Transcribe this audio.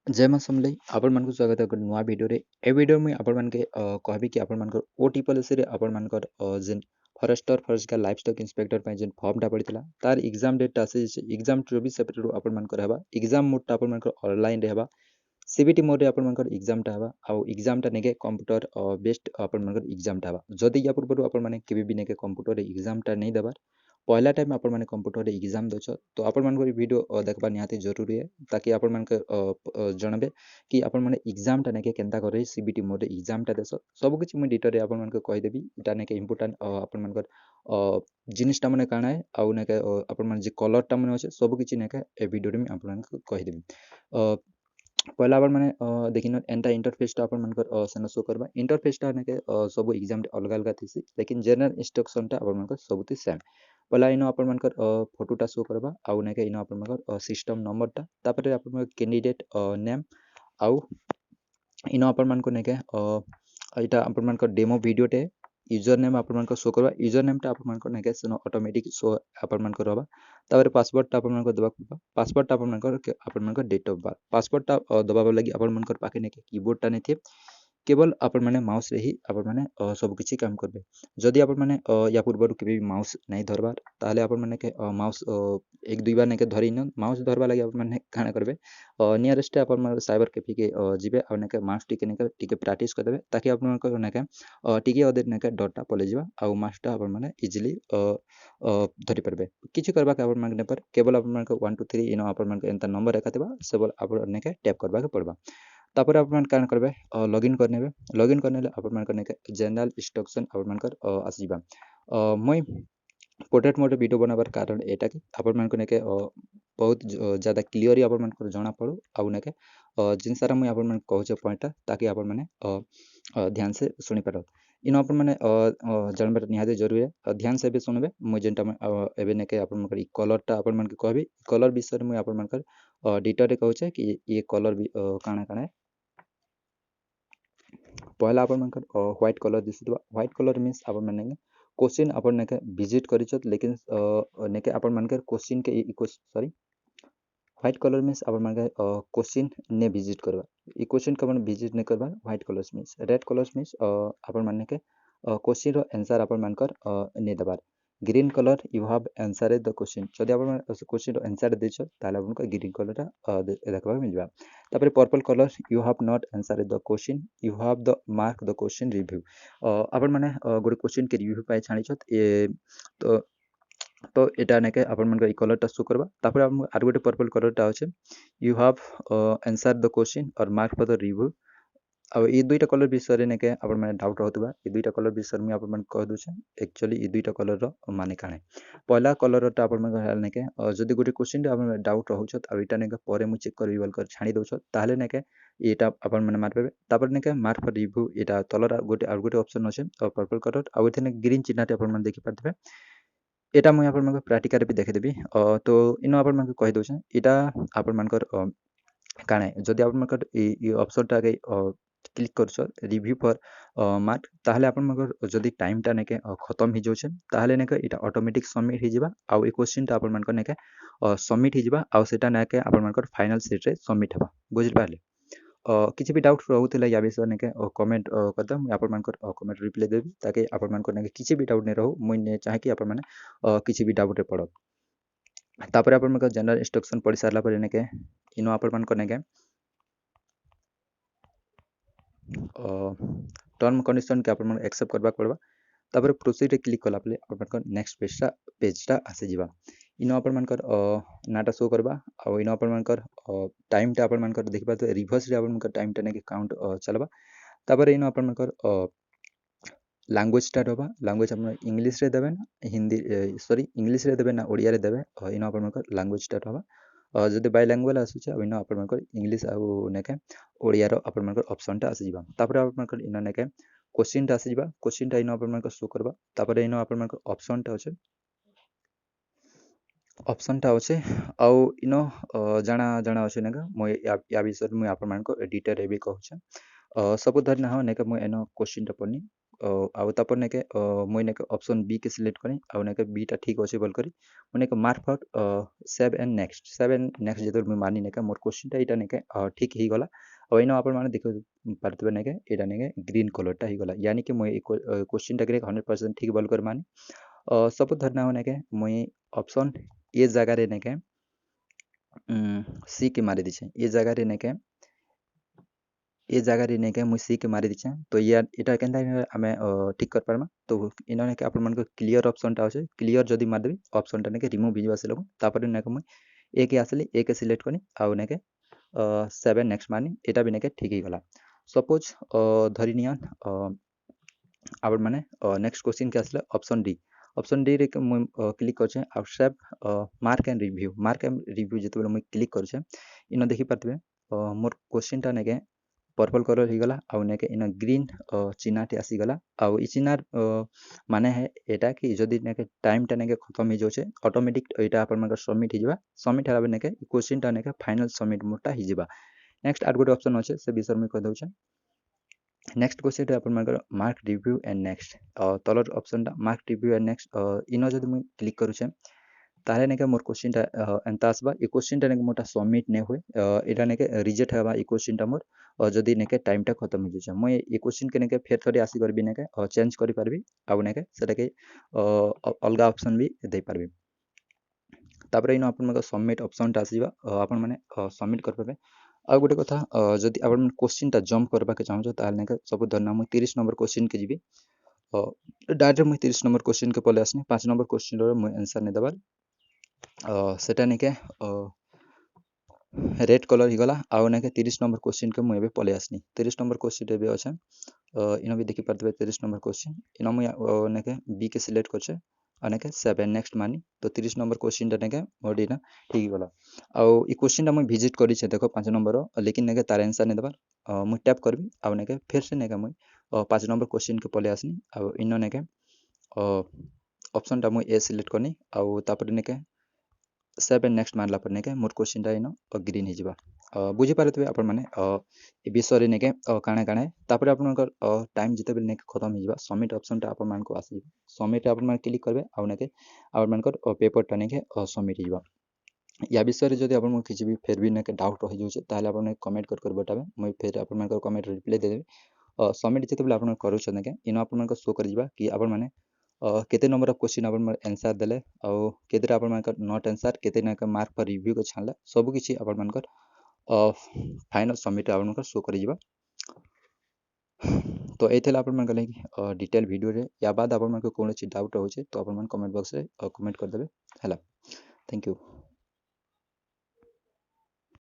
जय मां समलेई आपण मानक स्वागत है एक नुआ वीडियो रे। ए वीडियो में आपण मानके कहबी कि आपण मानकर ओटी पॉलिसी रे आपण मानकर जेन फॉरेस्टर फॉरेस्ट का लाइफ स्टॉक इंस्पेक्टर पे जेन फॉर्म टा पड़ितला तार एग्जाम डेट आसे एग्जाम 24 सेप्टेम्बर आपण मानकर हेबा एग्जाम मोड टा आपण मानकर ऑनलाइन रे हेबा सीबीटी मोड रे आपण मानकर एग्जाम टा हेबा आउ एग्जाम टा नेके कंप्यूटर बेस्ड आपण मानकर एग्जाम टा हेबा जदी या पूर्व आपण माने केबी भी नेके कंप्यूटर रे एग्जाम टा नहीं देबार पहला टाइम आपण माने कंप्यूटर रे एग्जाम दोछ तो आपण मानकर वीडियो देखबा निहाती जरूरी है ताकि आपण मानके जनबे कि आपण माने एग्जाम टा नेके केनता करे सीबीटी मोड रे एग्जाम टा देस सब किछि मैं डिटेल रे आपण मानके कहि देबी एटा नेके इंपोर्टेंट आपण मानकर जिनिस टा माने काना है आउ नेके आपण माने जे कलर टा माने अछि सब किछि नेके ए वीडियो रे मैं आपण मानके कहि देबी पहला आपण माने देखिन एंटा इंटरफेस टा आपण मानकर सेन शो करबा इंटरफेस टा नेके सब एग्जाम रे अलग अलग थिसी लेकिन जनरल इंस्ट्रक्शन टा आपण मानकर सबति सेम पहला इनो आपण मानकर फोटो टा शो करबा आउ नेके इनो आपण मानकर सिस्टम नंबर टा तापर आपण मानकर कैंडिडेट नेम आउ इनो आपण मानको नेके एटा आपण मानकर डेमो वीडियो टे यूजर नेम आपण मानकर शो करबा यूजर नेम टा आपण मानकर नेके सेनो ऑटोमेटिक शो आपण मानकर रहबा तापर पासवर्ड टा आपण मानकर दबा करबा पासवर्ड टा आपण मानकर डेट ऑफ बर्थ पासवर्ड टा दबाबा लागि आपण मानकर पाके नेके कीबोर्ड टा नेथे केवल आपण माने माउस रे ही आपण माने सब किछि काम करबे जदि आपण माने या पूर्व केबे भी माउस नहीं धरबार ताले आपण माने के माउस एक दुई बार नेके धरि न माउस धरबा लागि आपण माने काना करबे नियरेस्ट आपण माने साइबर कैफे के जिबे आ नेके माउस टिके प्रैक्टिस कर देबे ताकि आपण माने नेके टिके अदर नेके डॉट पले जिबा आ माउस टा आपण माने इजीली धरि परबे किछि करबा के आपण माने पर केवल आपण माने 1 2 3 इनो आपण माने एंता नंबर रेखाथिबा सेबल आपण नेके टैप करबा के पड़बा तापर आपण माने काना करबे लॉगिन करनेबे लॉगिन करनेले आपण माने नेके जनरल इंस्ट्रक्शन आपण मानकर आसीबा মই पोर्ट्रेट मोड वीडियो बनाबार कारण एटा कि आपण मानक नेके बहुत ज्यादा क्लियरली आपण मानक जणा पड़ो आउ नेके जिन सारा मैं आपण मानक कहूचे पॉइंट ताकि आपण माने ध्यान से सुनि पारो इन आपण माने जानबर निहाते जरूरी है ध्यान से भी सुनबे मैं जेनटा एबे नेके आपण मानक कलर टा आपण मानक कहबी कलर विषय में आपण मानक डिटेल रे कहूचे कि ये कलर भी काना काना है। पहला आपण मानकर व्हाइट कलर दिसुवा व्हाइट कलर मीन्स आपण माने क्वेश्चन आपण नेके विजिट करिछत लेकिन नेके आपण मानकर क्वेश्चन के सॉरी व्हाइट कलर मीन्स आपण मानकर क्वेश्चन ने विजिट करबा ई क्वेश्चन के अपन विजिट ने करबा white colours means red colours means आपण माने के क्वेश्चन रो आंसर आपण मानकर ने दबार green colour you have answer the question जदि आपण क्वेश्चन रो आंसर देछ ताले आपण को ग्रीन कलर टा देखबा मिलबा तापर purple colour you have not answer the question you have the mark the question review आपण माने गोटे क्वेश्चन के रिव्यू पाए छाणिछत ए तो तो एटा नेके आपण मन कलर टा शो करबा तापर आर गोटे पर्पल कलर टा अछि you have answer the question और मार्क फॉर द रिव्यू अब ये दुईटा कलर विषय नेके आपण माने डाउट रहतबा ये दुईटा कलर विषय में आपण मन कह दोछे एक्चुअली ये दुईटा कलर रो माने काने पहला कलर टा आपण मन हेल नेके जदी गोटे क्वेश्चन रे आपण डाउट रहउछत आ एटा नेके परे मु चेक करबी बोल कर छाणी दोछ ताले नेके एटा आपण मन मारबे तापर नेके मार्क फॉर रिव्यू एटा तलर गोटे आर गोटे ऑप्शन अछि पर्पल कलर आ एथने ग्रीन चिन्हटे आपण मन देखि पारथबे एटा मुई आपण मानक प्रैक्टिकल भी देखे देबी तो इनो आपण मानक कहि दोछे एटा आपण मानकर काणे जदि आपण मानकर ई ऑप्शन टा के क्लिक करछ रिव्यू फॉर मार्क ताहले आपण मानकर जदि टाइम टा नेके खत्म हि जोछे ताहले नेके एटा ऑटोमेटिक सबमिट हि जिबा आ ए क्वेश्चन टा आपण मानकर नेके सबमिट हि जिबा आ सेटा नेके आपण मानकर फाइनल सीट रे सबमिट हेबा बुझि पारले किसी भी डाउट रहउथिला या विषय नेके कमेंट करदा मुई आपण मानकर कमेंट रिप्लाई देबी ताकि आपण मानकर नेके किसी भी डाउट नै रहउ मुई ने चाहे कि आपण माने किसी भी डाउट रे पड़ो तापर आपण मानकर जनरल इंस्ट्रक्शन पढ़ी सारला पर नेके इनो आपण मानकर नेके टर्म कंडीशन के आपण एक्सेप्ट करबा पड़बा तापर प्रोसीड रे क्लिक कला पले आपण मानकर नेक्स्ट पेज टा आसे जिबा इनो आपण मानकर नाटा शो करबा आ इनो आपण मानकर टाइम टा आपण मानकर देखबा तो रिवर्स रे आपण मानकर टाइम टा नेके काउंट चलबा तापर इनो आपण मानकर लैंग्वेज स्टार्ट होबा लैंग्वेज आपण इंग्लिश रे देबे ना हिंदी सॉरी इंग्लिश रे देबे ना ओडिया रे देबे इनो आपण मानकर लैंग्वेज स्टार्ट होबा जदि बायलैंग्वेज आसुचे इनो आपण मानकर इंग्लिश आ नेके ओडिया रो आपण मानकर ऑप्शन टा आसी जिबा तापर आपण मानकर इनो नेके क्वेश्चन टा आसी जिबा क्वेश्चन टा इनो आपण मानकर शो करबा तापर इनो आपण मानकर ऑप्शन टा होचे आउ इनो जाना जाना अछि नेका मोय या विषय मुई आपण मानकर डिटेल रे भी कहूचे सब धरना हो नेका मोय एनो क्वेश्चन टा पढनी आउ तापर नेके मुई नेके ऑप्शन बी के सिलेक्ट करी आउ नेके बी टा ठीक अछि बोल करी मुई नेके mark for save and next जेतु मुई मानी नेके मोर क्वेश्चन टा इटा नेके ठीक ही गला और इनो आपण माने देखो पारतबे नेके एटा नेके ग्रीन कलर टा ही गला यानी कि मुई क्वेश्चन टा के 100% ठीक बोल कर मानी सपोज धरना हो नेके मुई ऑप्शन ए जगह रे नेके सी के मारी दिछे ए जगह रे नेके मुई सी के मारी दिछे तो या एटा केनता हमें ठीक कर पारमा तो इनो नेके आपण मन को क्लियर ऑप्शन टा আছে क्लियर जदी मार देबी ऑप्शन टा नेके रिमूव हिजवा से लगो तापर नेके मुई ए के आसली ए के सिलेक्ट करी आउ नेके 7 नेक्स्ट मानी एटा भी नेके ठीक ही गला सपोज धरि नियन आपण माने नेक्स्ट क्वेश्चन के आसले ऑप्शन डी रे मुई क्लिक करछे आउ सेव मार्क एंड रिव्यू जेतबेले मुई क्लिक करछे इनो देखि पातबे मोर क्वेश्चन टा नेके पर्पल कलर ही गला आउ नेके इन ग्रीन चिन्हाटी आसीगला आउ इ चिन्हार माने है एटा कि जदि नेके टाइम टा नेके खत्म ही जोचे ऑटोमेटिक एटा अपन मानकर सबमिट हिजबा सबमिट हलाबे नेके क्वेश्चन टा नेके फाइनल सबमिट मोटा हिजबा नेक्स्ट आर गोटे ऑप्शन अछि से विषय में कह दउछे नेक्स्ट क्वेश्चन रे अपन मानकर mark review and next colour option टा मार्क रिव्यू एंड नेक्स्ट इनो जदि मुई क्लिक करूछे ताले नेके मोर क्वेश्चन टा एंता आसबा इ क्वेश्चन टा नेके मोटा सबमिट ने होय एटा नेके रिजेक्ट हबा इ क्वेश्चन टा मोर जदि नेके टाइम टा खत्म हो जाय मैं इ क्वेश्चन के नेके फेर थोड़ी आसी करबी नेके चेंज करि पारबी आउ नेके सेटा के अलगा ऑप्शन भी दे पारबी तापर इन अपन मग सबमिट ऑप्शन टा आसीबा अपन माने सबमिट कर पाबे आ गोटे कथा जदि अपन क्वेश्चन टा जंप करबा के चाहू ताले नेके सब धरना मैं 30 नंबर क्वेश्चन के जीबी डायरेक्ट मैं 30 नंबर क्वेश्चन के पले आसनी 5 नंबर क्वेश्चन रो मैं आंसर ने दबार सेटा नेके रेड कलर ही गला आउ नेके 30 नंबर क्वेश्चन के मुई पले आसनी 30 नंबर क्वेश्चन एबे अछि इनो भी देखि पारतबे 30 नंबर क्वेश्चन इनो मुई नेके बी के सिलेक्ट करछे अनेके 7 नेक्स्ट मानी तो 30 नंबर क्वेश्चन टा नेके मोडी ना ठीक गला आउ इ क्वेश्चन टा मुई विजिट करी छे देखो 5 नंबर लेकिन नेके तार आंसर ने दबार मुई टैप करबी आउ नेके फिर से नेके मुई 5 नंबर क्वेश्चन के पले आसनी आउ इनो नेके ऑप्शन टा मुई ए सिलेक्ट करनी आउ तापर नेके 7 नेक्स्ट मानला पर नेके मोर क्वेश्चन टा इनो ग्रीन हिजबा बुझी पारतबे अपन माने ए विषय रे नेके काणे काणे तापर आपनकर टाइम जितेबेले नेके खत्म हिजबा सबमिट ऑप्शन टा अपन मान को आसी सबमिट अपन मान क्लिक करबे आउ नेके अपन मानकर पेपर टा नेके सबमिट हिजबा या विषय रे जदि अपन मन किछि भी फेर भी नेके डाउट रहि जोचे ताले अपन कमेंट कर बताबे मैं फेर अपन मानकर कमेंट रिप्लाई दे देबे सबमिट जितेबेले अपन करू छ नेके इनो अपन मान को शो कर जिबा कि अपन माने केते number of question upon answer देले आउ केतेटा अपन मानकर नॉट आंसर केते ना मार्क पर रिव्यू के छानला सब किछि अपन मानकर फाइनल सबमिट अपन मानकर शो कर जिबा तो एथेला अपन मानकर लागी डिटेल वीडियो रे या बाद अपन मानकर कोनो चीज डाउट होचे तो अपन मान कमेंट बॉक्स रे कमेंट कर देबे हला थैंक यू।